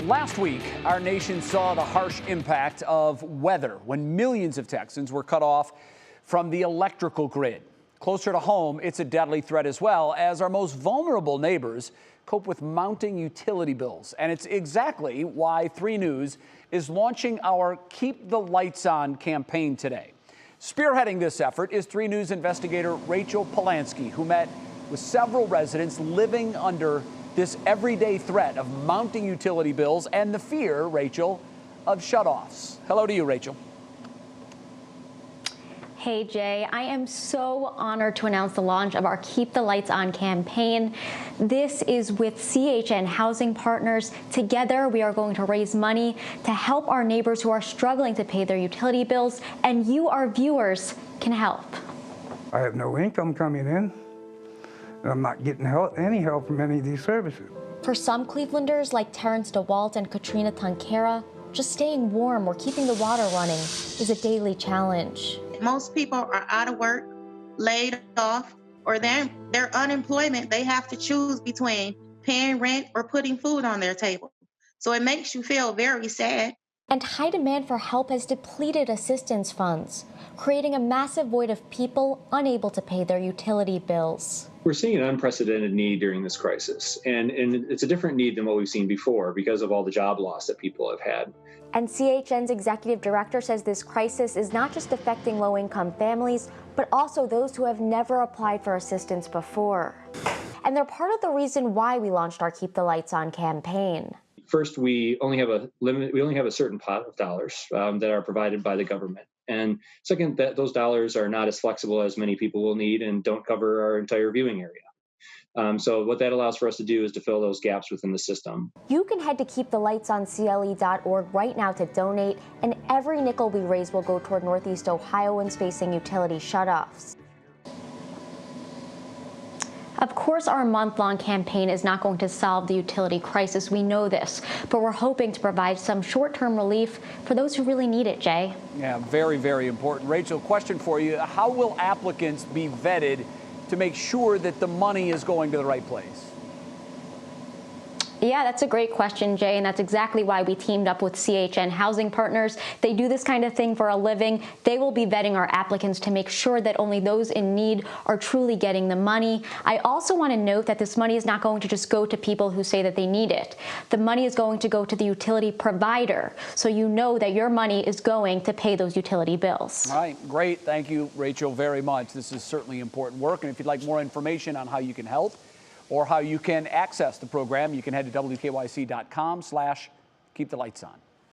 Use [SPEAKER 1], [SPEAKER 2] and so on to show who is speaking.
[SPEAKER 1] Last week, our nation saw the harsh impact of weather when millions of Texans were cut off from the electrical grid. Closer to home, it's a deadly threat as well, as our most vulnerable neighbors cope with mounting utility bills. And it's exactly why 3 News is launching our Keep the Lights On campaign today. Spearheading this effort is 3 News investigator Rachel Polanksy, who met with several residents living under this everyday threat of mounting utility bills and the fear, Rachel, of shutoffs. Hello to you, Rachel.
[SPEAKER 2] Hey, Jay, I am so honored to announce the launch of our Keep the Lights On campaign. This is with CHN Housing Partners. Together, we are going to raise money to help our neighbors who are struggling to pay their utility bills, and you, our viewers, can help.
[SPEAKER 3] I have no income coming in. I'm not getting any help from any of these services.
[SPEAKER 2] For some Clevelanders, like Terrence DeWalt and Katrina Tankera, just staying warm or keeping the water running is a daily challenge.
[SPEAKER 4] Most people are out of work, laid off, or their unemployment. They have to choose between paying rent or putting food on their table. So it makes you feel very sad.
[SPEAKER 2] And high demand for help has depleted assistance funds, creating a massive void of people unable to pay their utility bills.
[SPEAKER 5] We're seeing an unprecedented need during this crisis, and it's a different need than what we've seen before because of all the job loss that people have had.
[SPEAKER 2] And CHN's executive director says this crisis is not just affecting low-income families, but also those who have never applied for assistance before. And they're part of the reason why we launched our Keep the Lights On campaign.
[SPEAKER 5] First, we only have a limit. We only have a certain pot of dollars that are provided by the government. And second, that those dollars are not as flexible as many people will need and don't cover our entire viewing area. So what that allows for us to do is to fill those gaps within the system.
[SPEAKER 2] You can head to keepthelightsoncele.org right now to donate, and every nickel we raise will go toward Northeast Ohioans facing utility shutoffs. Of course, our month-long campaign is not going to solve the utility crisis. We know this, but we're hoping to provide some short-term relief for those who really need it, Jay.
[SPEAKER 1] Yeah, very, very important. Rachel, question for you. How will applicants be vetted to make sure that the money is going to the right place?
[SPEAKER 2] Yeah, that's a great question, Jay, and that's exactly why we teamed up with CHN Housing Partners. They do this kind of thing for a living. They will be vetting our applicants to make sure that only those in need are truly getting the money. I also want to note that this money is not going to just go to people who say that they need it. The money is going to go to the utility provider, so you know that your money is going to pay those utility bills.
[SPEAKER 1] All right, great. Thank you, Rachel, very much. This is certainly important work, and if you'd like more information on how you can help or how you can access the program, you can head to WKYC.com/keepthelightson.